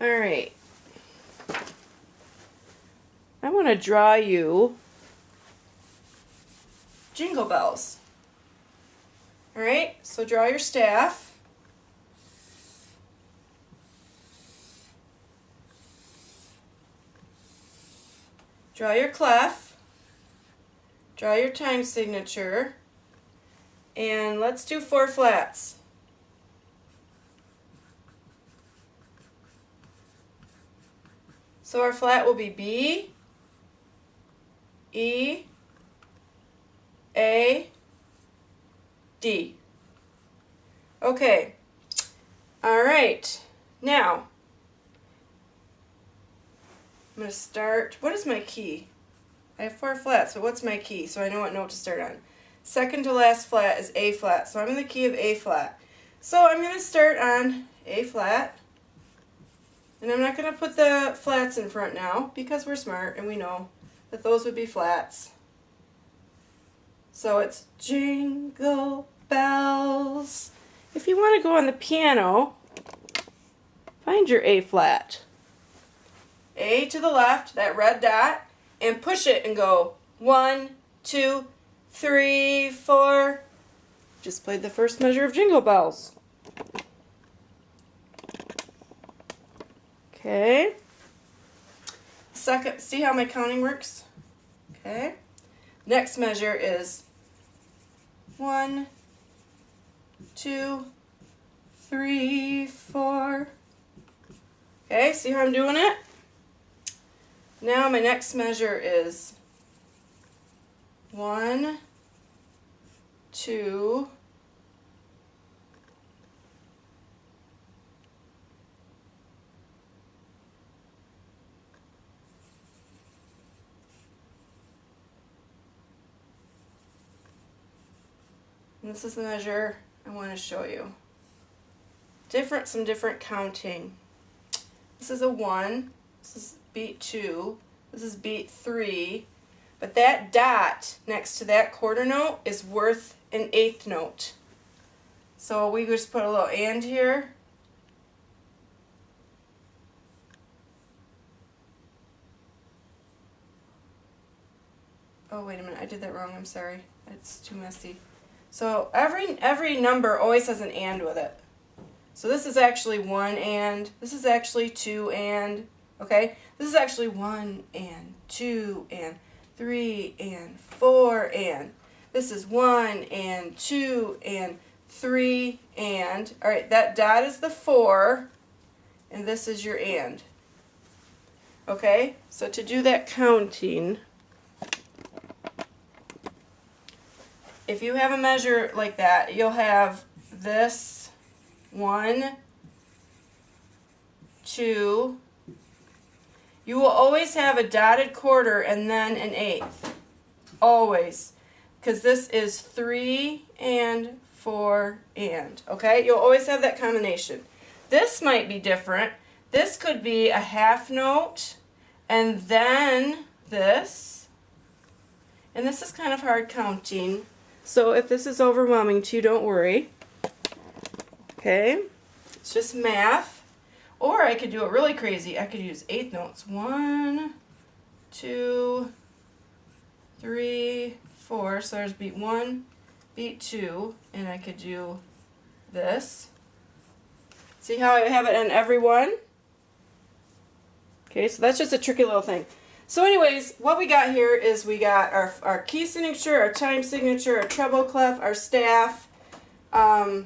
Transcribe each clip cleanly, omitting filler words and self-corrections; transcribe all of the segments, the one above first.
Alright. I want to draw you jingle bells. Alright, so draw your staff. Draw your clef. Draw your time signature. And let's do 4 flats. So our flat will be B, E, A, D. Okay. All right. Now, I'm going to start. What is my key? I have 4 flats, so what's my key? So I know what note to start on. Second to last flat is A flat, so I'm in the key of A flat. So I'm going to start on A flat, and I'm not going to put the flats in front now because we're smart and we know that those would be flats. So it's jingle bells. If you want to go on the piano, find your A flat. A to the left, that red dot, and push it and go 1, 2, 3, 4. Just played the first measure of Jingle Bells. Okay. Second, see how my counting works? Okay. Next measure is 1, 2, 3, 4. Okay, see how I'm doing it? Now my next measure is 1, 2, 3. This is the measure I want to show you. Some different counting. This is a 1. This is beat 2. This is beat 3. But that dot next to that quarter note is worth an 8th note. So we just put a little and here. Oh, wait a minute. I did that wrong. I'm sorry. It's too messy. So every number always has an and with it. So this is actually 1 and. This is actually 2 and. Okay? This is actually 1 and, 2 and, 3 and, 4 and. This is 1 and, 2 and, 3 and. Alright, that dot is the 4, and this is your and. Okay? So to do that counting, if you have a measure like that, you'll have this 1, 2. You will always have a dotted quarter and then an 8th. Always. Because this is 3 and 4 and. Okay? You'll always have that combination. This might be different. This could be a half note and then this. And this is kind of hard counting. So if this is overwhelming to you, don't worry. Okay? It's just math. Or I could do it really crazy. I could use 8th notes. 1, 2, 3, 4. So there's beat 1, beat 2, and I could do this. See how I have it on every one? Okay, so that's just a tricky little thing. So anyways, what we got here is we got our key signature, our time signature, our treble clef, our staff. I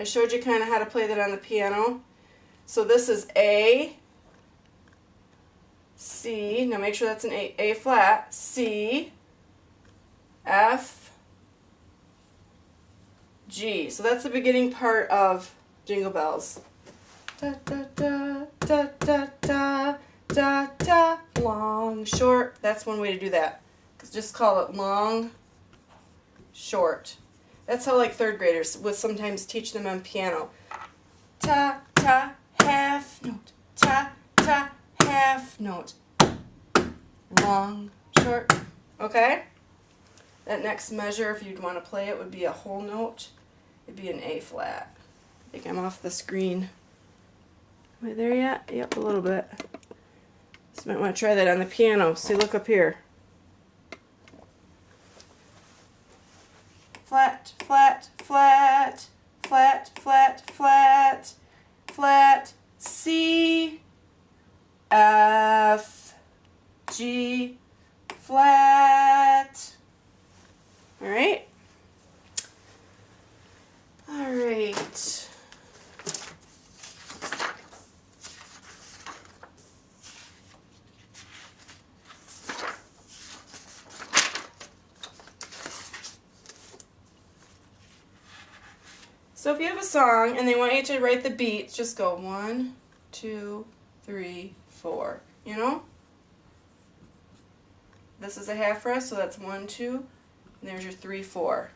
showed you kind of how to play that on the piano. So this is A, C, now make sure that's an A flat, C, F, G. So that's the beginning part of Jingle Bells. Da da da da da da da da. Long, short. That's one way to do that. Just call it long, short. That's how like 3rd graders would sometimes teach them on piano. Ta ta. Half note, ta, ta, half note, long, short, okay? That next measure, if you'd want to play it, would be a whole note. It'd be an A flat. I think I'm off the screen. Am I there yet? Yep, a little bit. So might want to try that on the piano. See, look up here. Flat, flat, flat, flat, flat, flat, flat, C, F, G, flat. All right. All right. So if you have a song and they want you to write the beats, just go 1, 2, 3, 4. You know? This is a half rest, so that's 1, 2, and there's your 3, 4.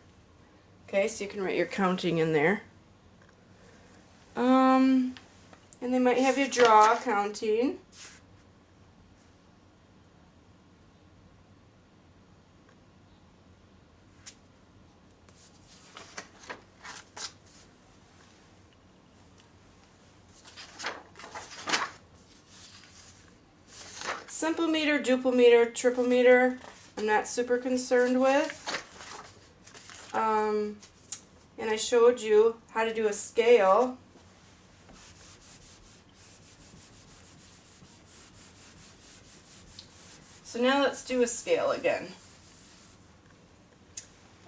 Okay, so you can write your counting in there. And they might have you draw counting. Simple meter, duple meter, triple meter, I'm not super concerned with. And I showed you how to do a scale. So now let's do a scale again.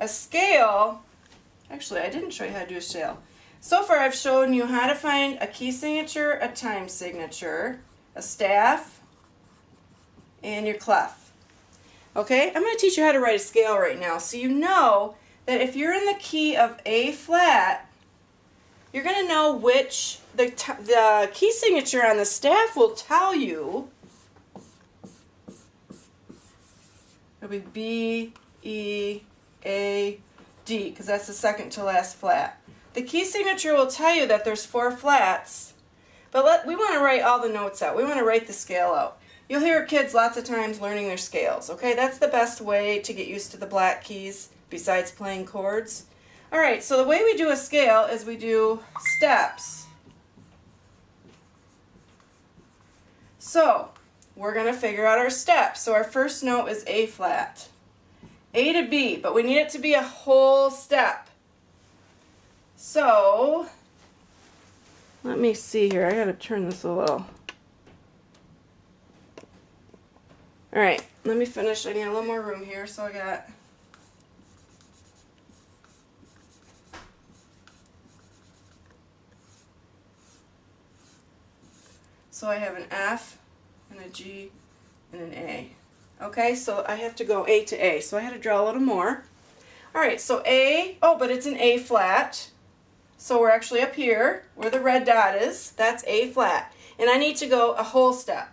A scale, actually I didn't show you how to do a scale. So far I've shown you how to find a key signature, a time signature, a staff, and your clef. Okay, I'm going to teach you how to write a scale right now. So you know that if you're in the key of A flat, you're going to know which, the key signature on the staff will tell you. It'll be B, E, A, D, because that's the second to last flat. The key signature will tell you that there's 4 flats, but we want to write all the notes out. We want to write the scale out. You'll hear kids lots of times learning their scales, okay? That's the best way to get used to the black keys besides playing chords. All right, so the way we do a scale is we do steps. So we're going to figure out our steps. So our first note is A flat. A to B, but we need it to be a whole step. So let me see here. I got to turn this a little. All right, let me finish. I need a little more room here, so I got. So I have an F and a G and an A. Okay, so I have to go A to A. So I had to draw a little more. All right, so A, oh, but it's an A flat. So we're actually up here where the red dot is. That's A flat. And I need to go a whole step.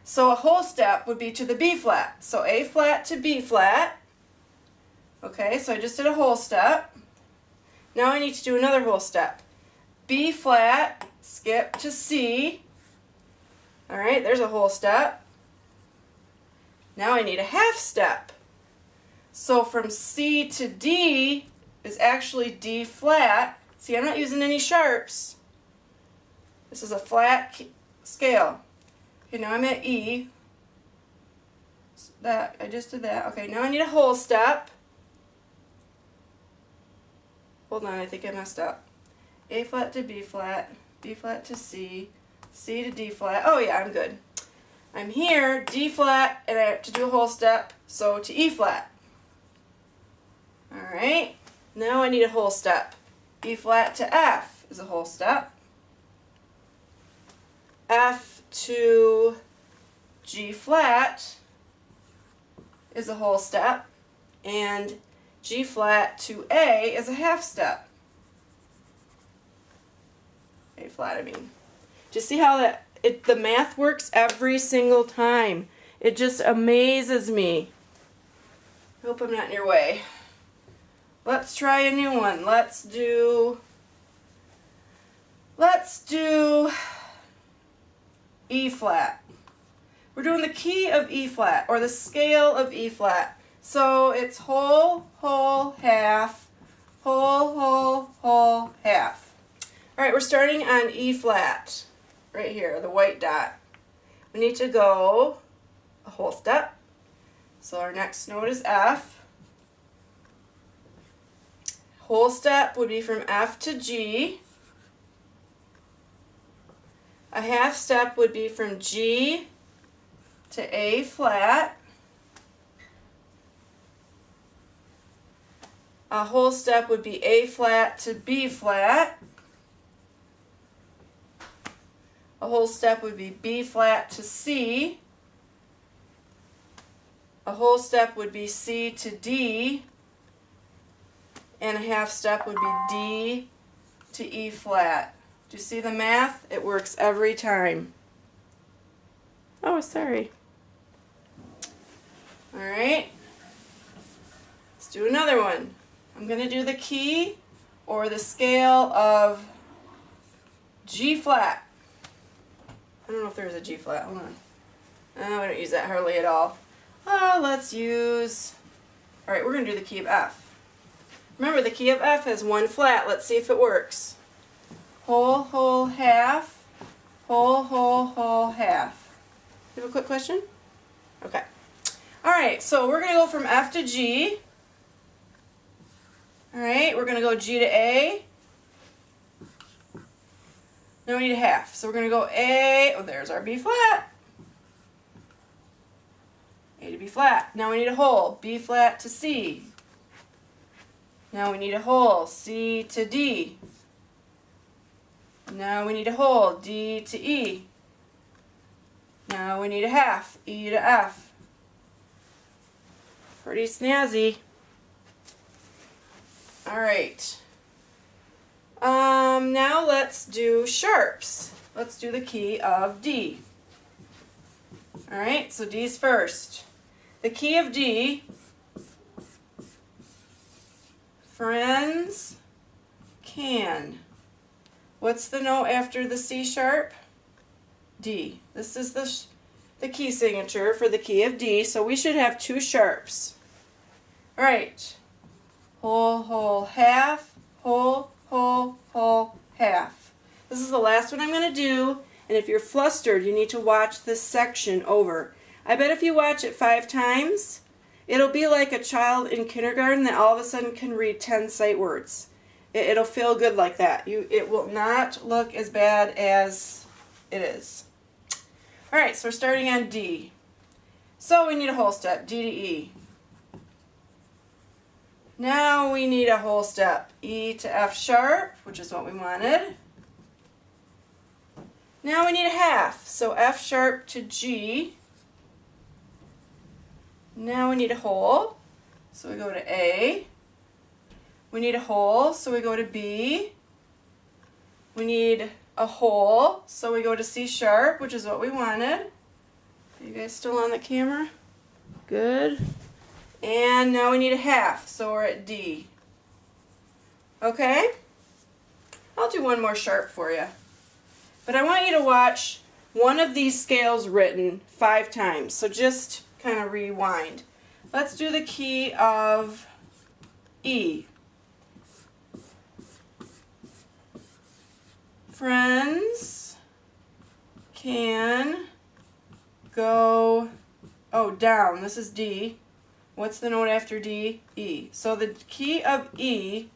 So a whole step would be to the B flat. So A flat to B flat. Okay, so I just did a whole step. Now I need to do another whole step. B flat, skip to C. All right, there's a whole step. Now I need a half step. So from C to D is actually D flat. See, I'm not using any sharps. This is a flat scale. Okay, now I'm at E. That I just did that. Okay, now I need a whole step. Hold on, I think I messed up. A flat to B flat to C, C to D flat. Oh yeah, I'm good. I'm here, D flat, and I have to do a whole step, so to E flat. Alright, now I need a whole step. E flat to F is a whole step. F to G flat is a whole step, and G flat to A is a half step. A flat, I mean. Do you see how the math works every single time? It just amazes me. I hope I'm not in your way. Let's try a new one. Let's do E flat. We're doing the key of E flat, or the scale of E flat. So it's whole, whole, half, whole, whole, whole, half. All right, we're starting on E flat. right here, the white dot. We need to go a whole step. So our next note is F. Whole step would be from F to G. A half step would be from G to A flat. A whole step would be A flat to B flat. A whole step would be B flat to C. A whole step would be C to D. And a half step would be D to E flat. Do you see the math? It works every time. Oh, sorry. All right. Let's do another one. I'm going to do the key or the scale of G flat. I don't know if there's a G flat. Hold on. Oh, I don't use that hardly at all. Let's use... All right, we're going to do the key of F. Remember, the key of F has one flat. Let's see if it works. Whole, whole, half. Whole, whole, whole, half. You have a quick question? Okay. All right, so we're going to go from F to G. All right, we're going to go G to A. Now we need a half. So we're going to go A. Oh, there's our B flat. A to B flat. Now we need a whole. B flat to C. Now we need a whole. C to D. Now we need a whole. D to E. Now we need a half. E to F. Pretty snazzy. All right. Now let's do sharps. Let's do the key of D. All right, so D's first. The key of D, friends can. What's the note after the C sharp? D. This is the key signature for the key of D, so we should have two sharps. All right. Whole, whole, half, whole, whole, whole, half. This is the last one I'm going to do, and if you're flustered, you need to watch this section over. I bet if you watch it 5 times, it'll be like a child in kindergarten that all of a sudden can read 10 sight words. It'll feel good like that. It will not look as bad as it is. All right, so we're starting on D. So we need a whole step, D to E. Now we need a whole step, E to F sharp, which is what we wanted. Now we need a half, so F sharp to G. Now we need a whole, so we go to A. We need a whole, so we go to B. We need a whole, so we go to C sharp, which is what we wanted. Are you guys still on the camera? Good. And now we need a half, so we're at D. Okay? I'll do one more sharp for you. But I want you to watch one of these scales written 5 times, so just kind of rewind. Let's do the key of E. Friends can go, down. This is D. What's the note after D? E. So the key of E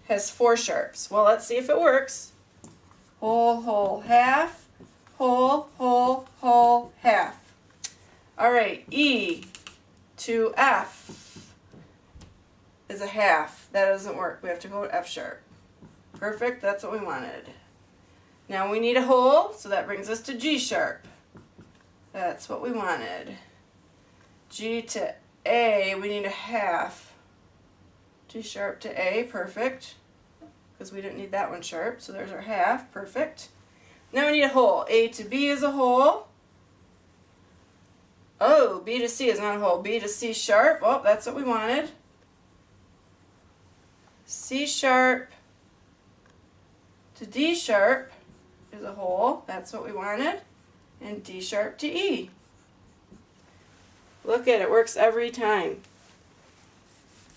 has 4 sharps. Well, let's see if it works. Whole, whole, half. Whole, whole, whole, half. All right, E to F is a half. That doesn't work. We have to go to F sharp. Perfect, that's what we wanted. Now we need a whole, so that brings us to G sharp. That's what we wanted. G to A, we need a half. G sharp to A, perfect. Because we didn't need that one sharp, so there's our half, perfect. Now we need a whole. A to B is a whole. Oh, B to C is not a whole. B to C sharp, oh, that's what we wanted. C sharp to D sharp is a whole, that's what we wanted. And D sharp to E. Look at it, works every time.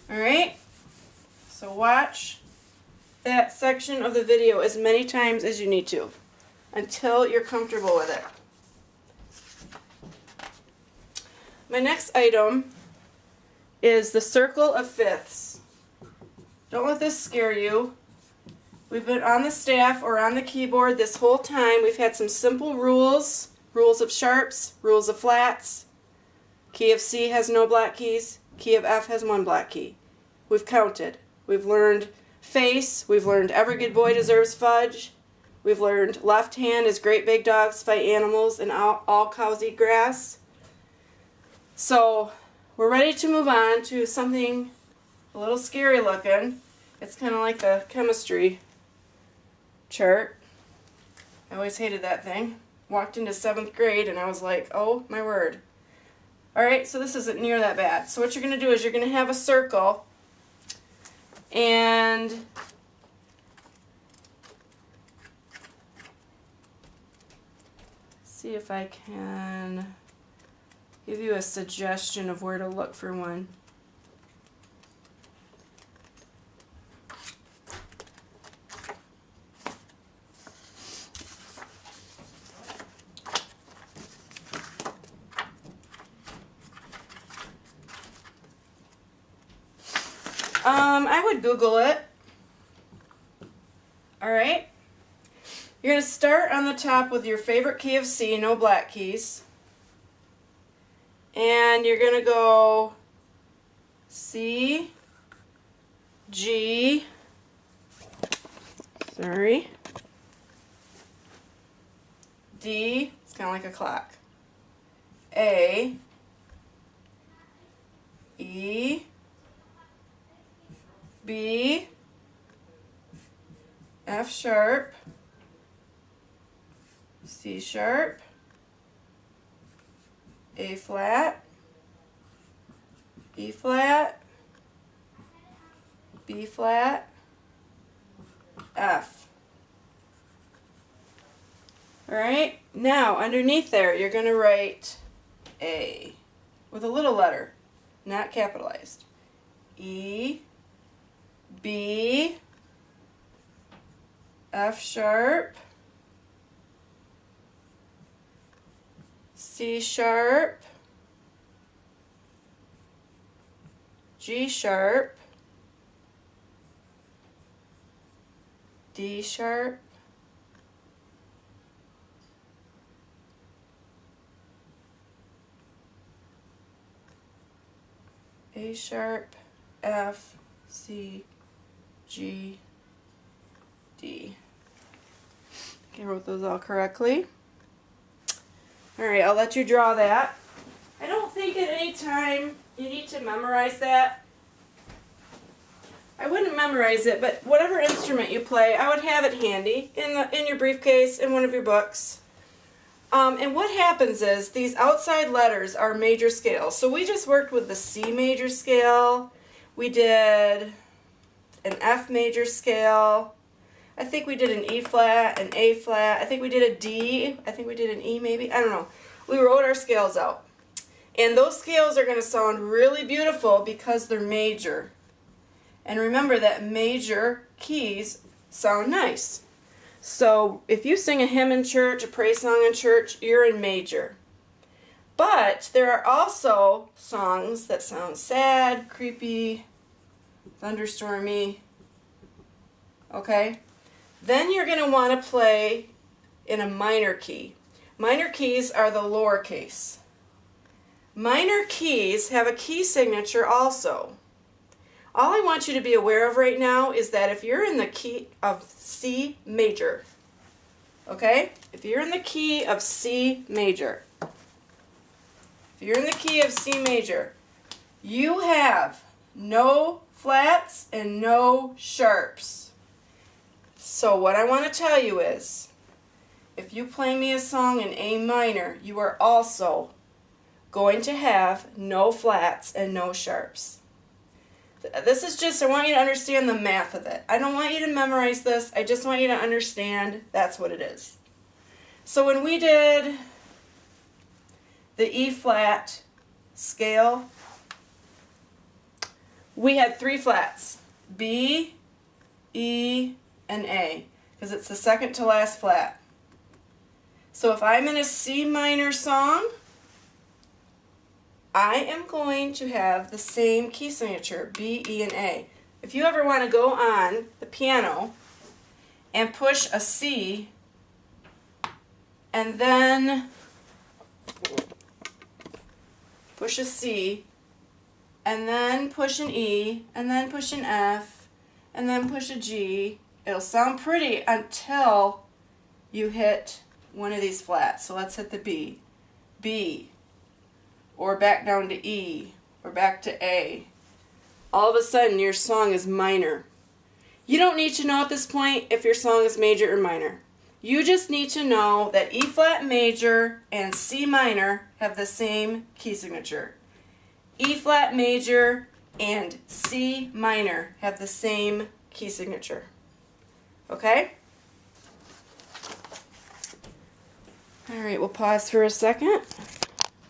All right, so watch that section of the video as many times as you need to. until you're comfortable with it. My next item is the circle of fifths. Don't let this scare you. We've been on the staff or on the keyboard this whole time. We've had some simple rules. Rules of sharps, rules of flats. Key of C has no black keys. Key of F has one black key. We've counted. We've learned face. We've learned every good boy deserves fudge. We've learned left hand is great big dogs fight animals and all cows eat grass. So we're ready to move on to something a little scary looking. It's kind of like the chemistry chart. I always hated that thing. Walked into 7th grade and I was like, oh my word. Alright, so this isn't near that bad. So what you're going to do is you're going to have a circle and see if I can give you a suggestion of where to look for one. I would Google it. Alright. You're going to start on the top with your favorite key of C, no black keys. And you're going to go C, G, D, it's kind of like a clock, A, E, B, F sharp, C sharp, A flat, E flat, B flat, F. Alright, now underneath there you're going to write A with a little letter, not capitalized. E, B, F sharp, C sharp, G sharp, D sharp, A sharp, F, C, G, D. Okay, I wrote those all correctly. Alright, I'll let you draw that. I don't think at any time you need to memorize that. I wouldn't memorize it, but whatever instrument you play, I would have it handy in your briefcase, in one of your books. And what happens is these outside letters are major scales. So we just worked with the C major scale. We did an F major scale. I think we did an E flat, an A flat. I think we did a D. I think we did an E maybe. I don't know. We wrote our scales out. And those scales are going to sound really beautiful because they're major. And remember that major keys sound nice. So if you sing a hymn in church, a praise song in church, you're in major. But there are also songs that sound sad, creepy, thunderstormy. Okay? Then you're going to want to play in a minor key. Minor keys are the lowercase. Minor keys have a key signature also. All I want you to be aware of right now is that if you're in the key of C major, okay? If you're in the key of C major, you have no flats and no sharps. So what I want to tell you is, if you play me a song in A minor, you are also going to have no flats and no sharps. This is just, I want you to understand the math of it. I don't want you to memorize this. I just want you to understand that's what it is. So when we did the E flat scale, we had 3 flats, B, E, and A, because it's the second to last flat. So if I'm in a C minor song, I am going to have the same key signature, B, E, and A. If you ever want to go on the piano and push a C and then push a C and then push an E and then push an F and then push a G, it'll sound pretty until you hit one of these flats. So let's hit the B. B. Or back down to E. Or back to A. All of a sudden your song is minor. You don't need to know at this point if your song is major or minor. You just need to know that E flat major and C minor have the same key signature. E flat major and C minor have the same key signature. Okay? All right, we'll pause for a second.